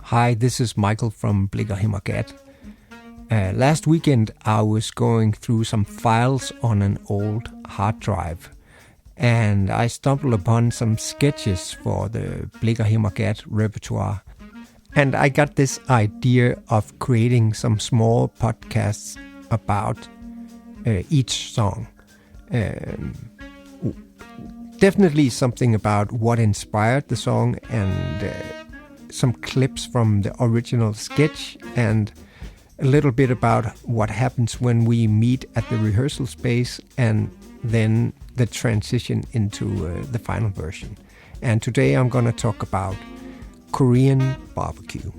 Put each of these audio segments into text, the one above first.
Hi, this is Michael from Blicher Hemmer Gadd. Last weekend I was going through some files on an old hard drive, and I stumbled upon some sketches for the Blicher Hemmer Gadd repertoire. And I got this idea of creating some small podcasts about each song. Definitely something about what inspired the song, and some clips from the original sketch, and a little bit about what happens when we meet at the rehearsal space, and then the transition into the final version. And today I'm going to talk about Korean barbecue.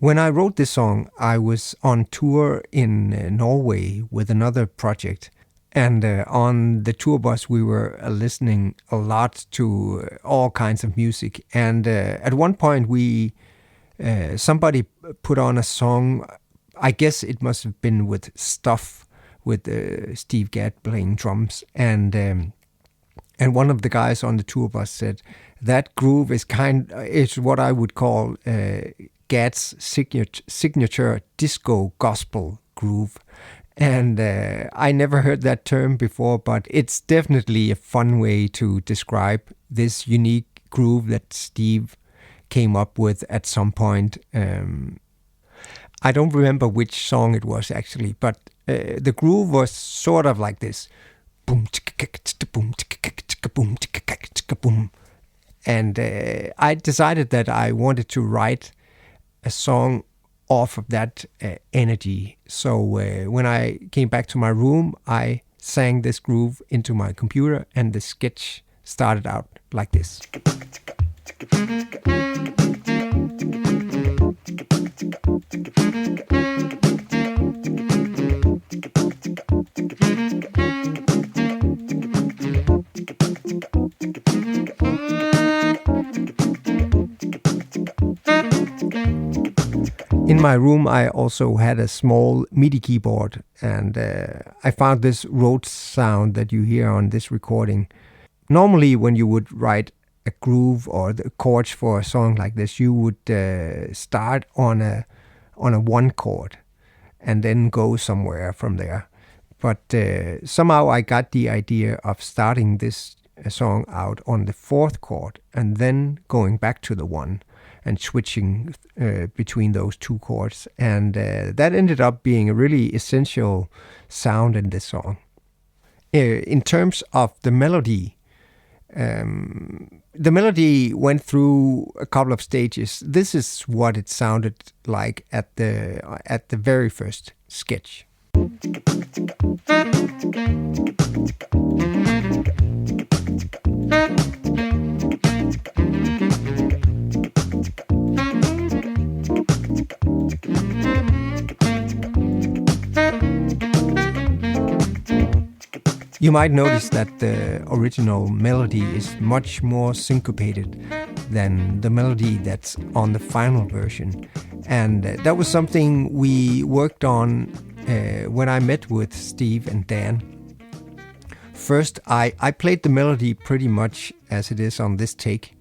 When I wrote this song, I was on tour in Norway with another project. And on the tour bus, we were listening a lot to all kinds of music. And at one point, somebody put on a song. I guess it must have been with Stuff, with Steve Gadd playing drums. And one of the guys on the tour bus said that groove is what I would call Gadd's signature disco gospel groove. And I never heard that term before, but it's definitely a fun way to describe this unique groove that Steve came up with at some point. I don't remember which song it was actually, but the groove was sort of like this. Boom, boom, boom. And I decided that I wanted to write a song off of that energy. So when I came back to my room, I sang this groove into my computer, and the sketch started out like this. In my room, I also had a small MIDI keyboard, and I found this Rhodes sound that you hear on this recording. Normally, when you would write a groove or the chords for a song like this, you would start on a one chord and then go somewhere from there. But somehow I got the idea of starting this song out on the fourth chord and then going back to the one and switching between those two chords. And that ended up being a really essential sound in this song. In terms of the melody went through a couple of stages. This is what it sounded like at the very first sketch. You might notice that the original melody is much more syncopated than the melody that's on the final version. And that was something we worked on when I met with Steve and Dan. First, I played the melody pretty much as it is on this take,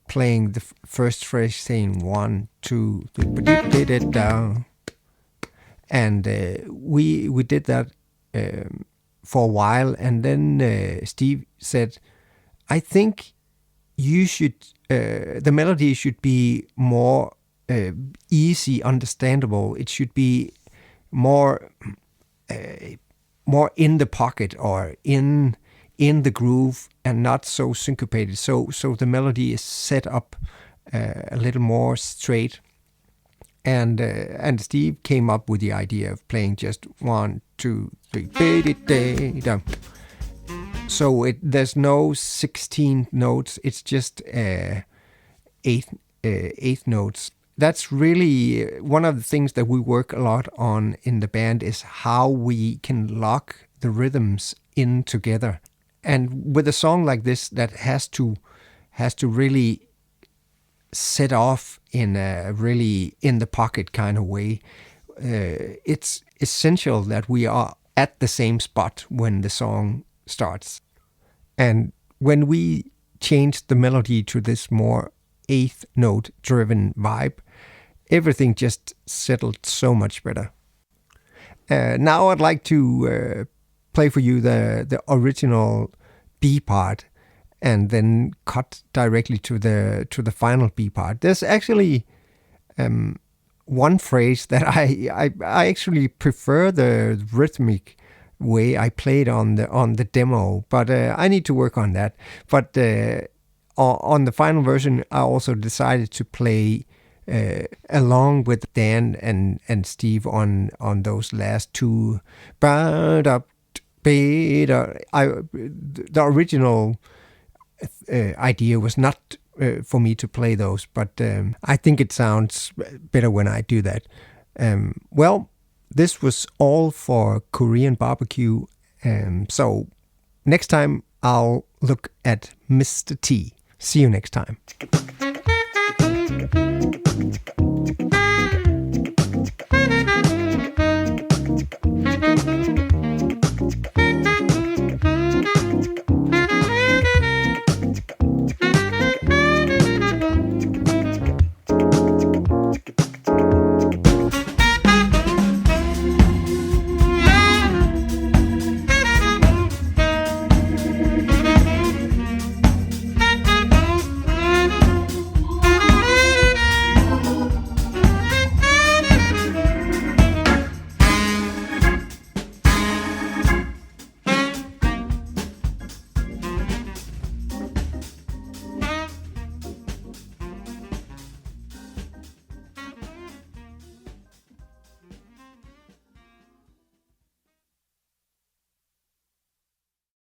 playing the first phrase saying 1, 2, 3, down. And we did that for a while, and then Steve said, I think you should, the melody should be more easy, understandable. It should be more in the pocket or in the groove and not so syncopated. So the melody is set up a little more straight. And Steve came up with the idea of playing just 1, 2, 3, down. So there's no 16 notes. It's just eighth notes. That's really one of the things that we work a lot on in the band, is how we can lock the rhythms in together. And with a song like this that has to really set off in a really in the pocket kind of way, it's essential that we are at the same spot when the song starts. And when we changed the melody to this more eighth note driven vibe, everything just settled so much better. Now I'd like to play for you the original B part and then cut directly to the final B part. There's actually one phrase that I actually prefer the rhythmic way I played on the demo, but I need to work on that. But on the final version, I also decided to play along with Dan and Steve on those last two. The original idea was not for me to play those, but I think it sounds better when I do that. Well, this was all for Korean barbecue. So next time I'll look at Mr. T. See you next time.